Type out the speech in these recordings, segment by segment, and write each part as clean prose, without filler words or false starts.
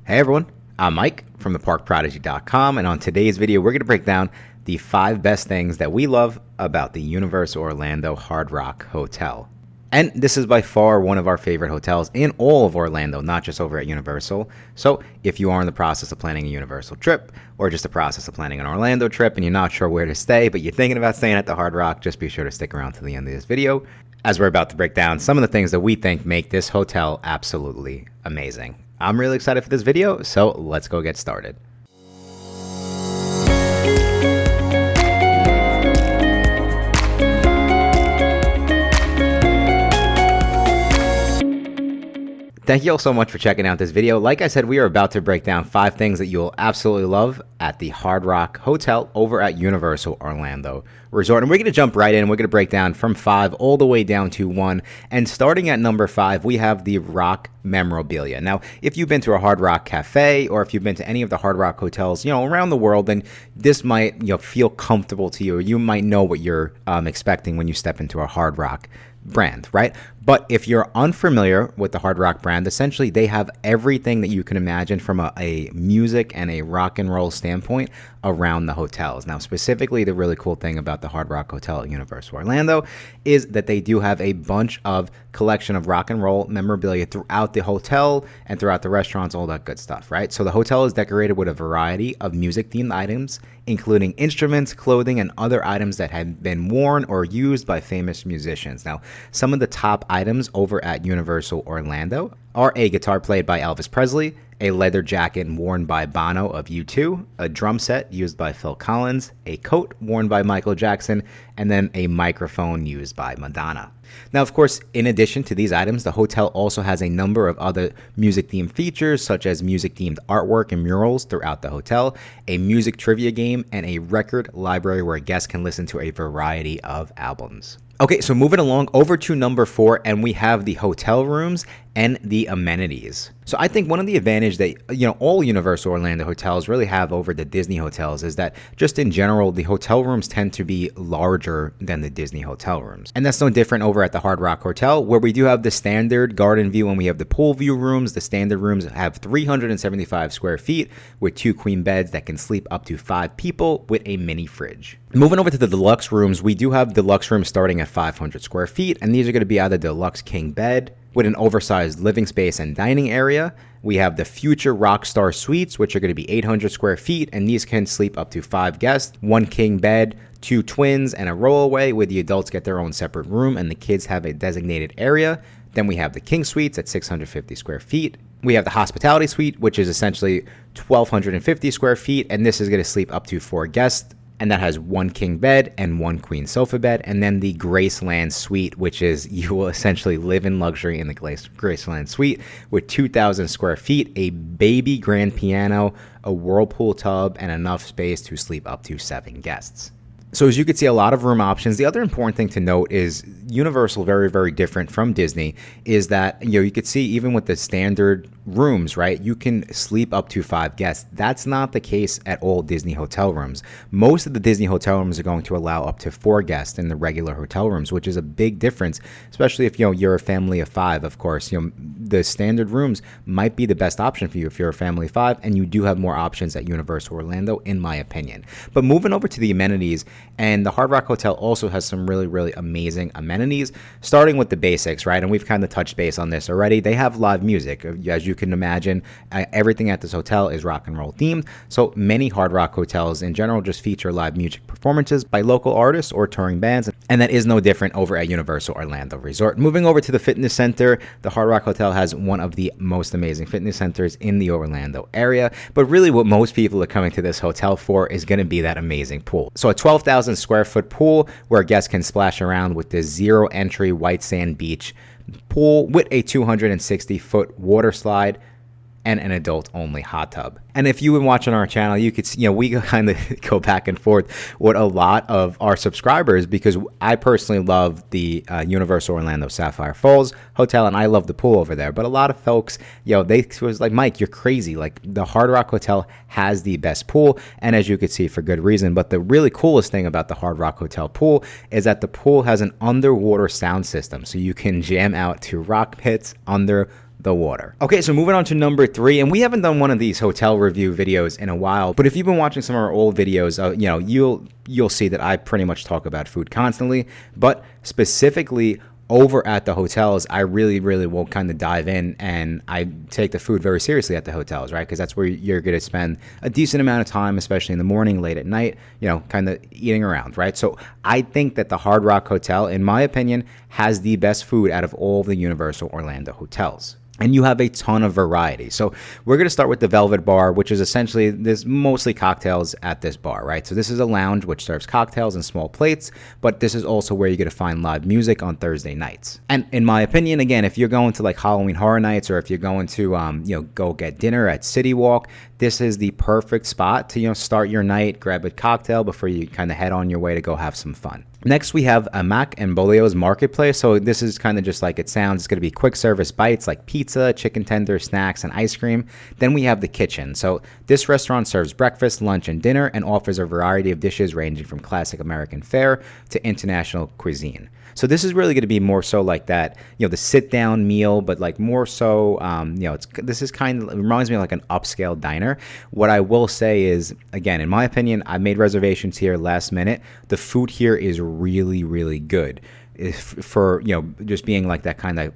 Hey everyone, I'm Mike from theparkprodigy.com, and on today's video we're going to break down the 5 best things that we love about the Universal Orlando Hard Rock Hotel. And this is by far one of our favorite hotels in all of Orlando, not just over at Universal. So if you are in the process of planning a Universal trip, or just the process of planning an Orlando trip and you're not sure where to stay, but you're thinking about staying at the Hard Rock, just be sure to stick around to the end of this video, as we're about to break down some of the things that we think make this hotel absolutely amazing. I'm really excited for this video, so let's go get started. Thank you all so much for checking out this video. Like I said, we are about to break down 5 things that you'll absolutely love at the Hard Rock Hotel over at Universal Orlando Resort. And we're going to jump right in. We're going to break down from 5 all the way down to 1. And starting at number 5, we have the Rock Memorbilia. Now, if you've been to a Hard Rock cafe or if you've been to any of the Hard Rock hotels, around the world, then this might, feel comfortable to you. You might know what you're expecting when you step into a Hard Rock brand, right? But if you're unfamiliar with the Hard Rock brand, essentially they have everything that you can imagine from a music and a rock and roll standpoint around the hotels. Now, specifically, the really cool thing about the Hard Rock Hotel at Universal Orlando is that they do have a bunch of collection of rock and roll memorabilia throughout the hotel and throughout the restaurants, all that good stuff, right? So the hotel is decorated with a variety of music-themed items, including instruments, clothing, and other items that have been worn or used by famous musicians. Now, some of the top items over at Universal Orlando are a guitar played by Elvis Presley, a leather jacket worn by Bono of U2, a drum set used by Phil Collins, a coat worn by Michael Jackson, and then a microphone used by Madonna. Now, of course, in addition to these items, the hotel also has a number of other music-themed features, such as music-themed artwork and murals throughout the hotel, a music trivia game, and a record library where guests can listen to a variety of albums. Okay, so moving along over to number 4, and we have the hotel rooms and the amenities. So I think one of the advantages that, all Universal Orlando hotels really have over the Disney hotels is that just in general, the hotel rooms tend to be larger than the Disney hotel rooms. And that's no different over at the Hard Rock Hotel, where we do have the standard garden view and we have the pool view rooms. The standard rooms have 375 square feet with 2 queen beds that can sleep up to 5 people with a mini fridge. Moving over to the deluxe rooms, we do have deluxe rooms starting at 500 square feet, and these are going to be either deluxe king bed with an oversized living space and dining area. We have the Future Rockstar Suites, which are going to be 800 square feet, and these can sleep up to 5 guests, 1 king bed, 2 twins, and a rollaway where the adults get their own separate room and the kids have a designated area. Then we have the King Suites at 650 square feet. We have the Hospitality Suite, which is essentially 1,250 square feet, and this is going to sleep up to 4 guests. And that has 1 king bed and 1 queen sofa bed. And then the Graceland Suite, which is you will essentially live in luxury in the Graceland Suite with 2,000 square feet, a baby grand piano, a whirlpool tub, and enough space to sleep up to 7 guests. So as you can see, a lot of room options. The other important thing to note is Universal, very, very different from Disney, is that, you could see even with the standard rooms, right, you can sleep up to 5 guests. That's not the case at all Disney hotel rooms. Most of the Disney hotel rooms are going to allow up to 4 guests in the regular hotel rooms, which is a big difference, especially if, you're a family of 5, of course. The standard rooms might be the best option for you if you're a family of 5, and you do have more options at Universal Orlando, in my opinion. But moving over to the amenities, and the Hard Rock Hotel also has some really, really amazing amenities, starting with the basics, right? And we've kind of touched base on this already. They have live music. As you can imagine, everything at this hotel is rock and roll themed. So many Hard Rock hotels in general just feature live music performances by local artists or touring bands. And that is no different over at Universal Orlando Resort. Moving over to the fitness center, the Hard Rock Hotel has one of the most amazing fitness centers in the Orlando area. But really what most people are coming to this hotel for is going to be that amazing pool. So a 12,000 square foot pool where guests can splash around with the zero entry white sand beach pool with a 260-foot water slide and an adult-only hot tub. And if you've been watching our channel, you could see, we kind of go back and forth with a lot of our subscribers because I personally love the Universal Orlando Sapphire Falls Hotel, and I love the pool over there. But a lot of folks, they was like, Mike, you're crazy. Like, the Hard Rock Hotel has the best pool, and as you could see, for good reason. But the really coolest thing about the Hard Rock Hotel pool is that the pool has an underwater sound system, so you can jam out to rock hits under the water. Okay, so moving on to number 3, and we haven't done one of these hotel review videos in a while, but if you've been watching some of our old videos, you'll see that I pretty much talk about food constantly, but specifically over at the hotels, I really will kind of dive in, and I take the food very seriously at the hotels, right? Because that's where you're going to spend a decent amount of time, especially in the morning, late at night, kind of eating around, right? So I think that the Hard Rock Hotel, in my opinion, has the best food out of all of the Universal Orlando hotels. And you have a ton of variety. So we're going to start with the Velvet Bar, which is essentially, there's mostly cocktails at this bar, right? So this is a lounge which serves cocktails in small plates, but this is also where you're going to find live music on Thursday nights. And in my opinion, again, if you're going to like Halloween Horror Nights, or if you're going to, go get dinner at City Walk, this is the perfect spot to, start your night, grab a cocktail before you kind of head on your way to go have some fun. Next, we have Mac and Bolio's Marketplace. So this is kind of just like it sounds. It's going to be quick service bites like pizza, chicken tenders, snacks, and ice cream. Then we have The Kitchen. So this restaurant serves breakfast, lunch, and dinner, and offers a variety of dishes ranging from classic American fare to international cuisine. So this is really going to be more so like that, the sit-down meal, but like more so, this is kind of, it reminds me of like an upscale diner. What I will say is, again, in my opinion, I made reservations here last minute. The food here is really good for, just being like that kind of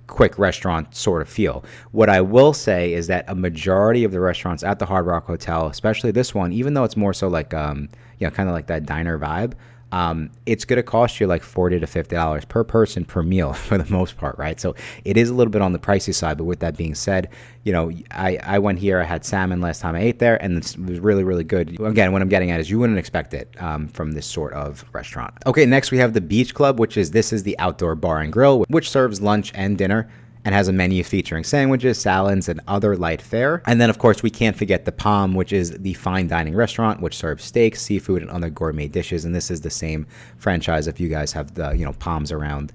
quick restaurant sort of feel. What I will say is that a majority of the restaurants at the Hard Rock Hotel, especially this one, even though it's more so like, kind of like that diner vibe, it's going to cost you like $40 to $50 per person per meal for the most part, right? So it is a little bit on the pricey side, but with that being said, I went here, I had salmon last time I ate there, and it was really good. Again, what I'm getting at is you wouldn't expect it from this sort of restaurant. Okay, next we have the Beach Club, this is the outdoor bar and grill, which serves lunch and dinner, and has a menu featuring sandwiches, salads, and other light fare. And then, of course, we can't forget the Palm, which is the fine dining restaurant, which serves steaks, seafood, and other gourmet dishes. And this is the same franchise if you guys have the, Palms around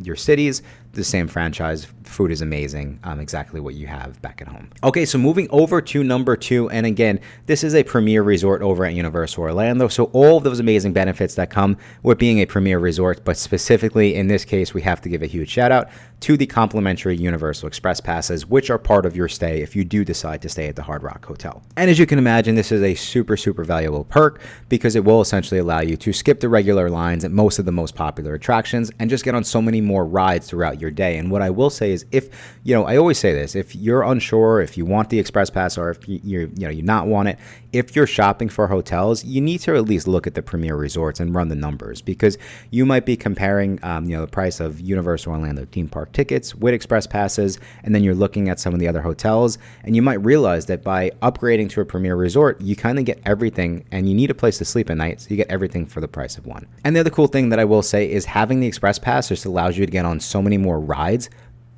your cities. The same franchise. Food is amazing. Exactly what you have back at home. Okay, so moving over to number 2, and again, this is a premier resort over at Universal Orlando. So all of those amazing benefits that come with being a premier resort, but specifically in this case, we have to give a huge shout out to the complimentary Universal Express passes, which are part of your stay if you do decide to stay at the Hard Rock Hotel. And as you can imagine, this is a super valuable perk because it will essentially allow you to skip the regular lines at most of the most popular attractions and just get on so many more rides throughout your day. And what I will say is, if I always say this, if you're unsure, if you want the Express Pass, or if you not want it, if you're shopping for hotels, you need to at least look at the premier resorts and run the numbers, because you might be comparing the price of Universal Orlando theme park tickets with Express Passes, and then you're looking at some of the other hotels, and you might realize that by upgrading to a premier resort, you kind of get everything, and you need a place to sleep at night, so you get everything for the price of one. And the other cool thing that I will say is having the Express Pass just allows you to get on so many more rides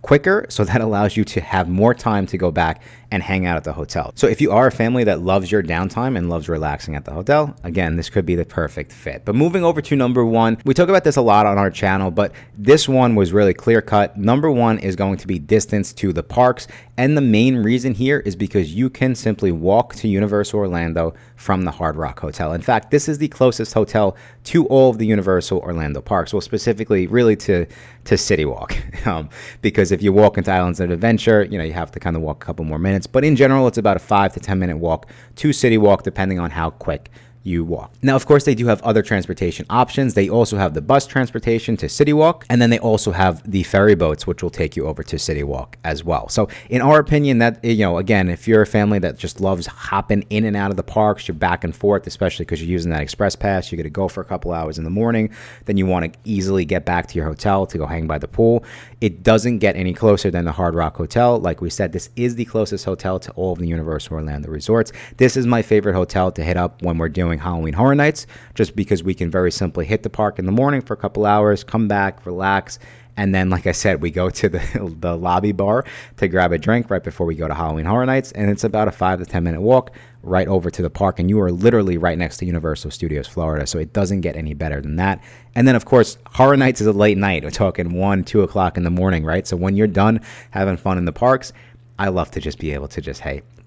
quicker, so that allows you to have more time to go back and hang out at the hotel. So if you are a family that loves your downtime and loves relaxing at the hotel, again, this could be the perfect fit. But moving over to number 1, we talk about this a lot on our channel, but this one was really clear cut. Number 1 is going to be distance to the parks. And the main reason here is because you can simply walk to Universal Orlando from the Hard Rock Hotel. In fact, this is the closest hotel to all of the Universal Orlando parks. Well, specifically really to City Walk, because if you walk into Islands of Adventure, you have to kind of walk a couple more minutes. But in general, it's about a 5 to 10 minute walk to City Walk, depending on how quick you walk. Now, of course, they do have other transportation options. They also have the bus transportation to City Walk, and then they also have the ferry boats, which will take you over to City Walk as well. So in our opinion, that, again, if you're a family that just loves hopping in and out of the parks, you're back and forth, especially because you're using that Express Pass, you're going to go for a couple hours in the morning, then you want to easily get back to your hotel to go hang by the pool. It doesn't get any closer than the Hard Rock Hotel. Like we said, this is the closest hotel to all of the Universal Orlando resorts. This is my favorite hotel to hit up when we're doing Halloween Horror Nights, just because we can very simply hit the park in the morning for a couple hours, come back, relax, and then, like I said, we go to the lobby bar to grab a drink right before we go to Halloween Horror Nights, and it's about a 5 to 10 minute walk right over to the park, and you are literally right next to Universal Studios Florida, so it doesn't get any better than that. And then, of course, Horror Nights is a late night. We're talking 1, 2 o'clock in the morning, right? So when you're done having fun in the parks, I love to just be able to just,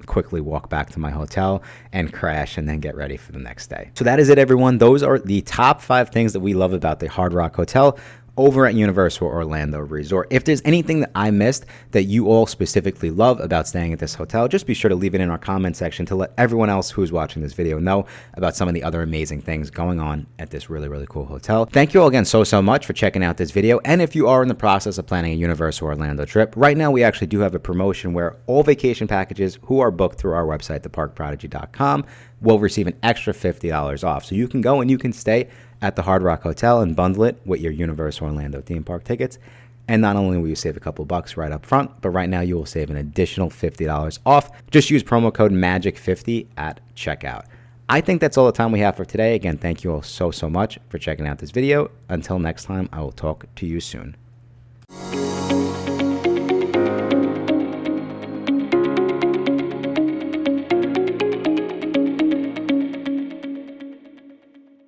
quickly walk back to my hotel and crash and then get ready for the next day. So that is it, everyone. Those are the top 5 things that we love about the Hard Rock Hotel. over at Universal Orlando Resort. If there's anything that I missed that you all specifically love about staying at this hotel, just be sure to leave it in our comment section to let everyone else who's watching this video know about some of the other amazing things going on at this really, really cool hotel. Thank you all again so much for checking out this video. And if you are in the process of planning a Universal Orlando trip, right now we actually do have a promotion where all vacation packages who are booked through our website, theparkprodigy.com, will receive an extra $50 off. So you can go and you can stay at the Hard Rock Hotel and bundle it with your Universal Orlando theme park tickets. And not only will you save a couple bucks right up front, but right now you will save an additional $50 off. Just use promo code MAGIC50 at checkout. I think that's all the time we have for today. Again, thank you all so much for checking out this video. Until next time, I will talk to you soon.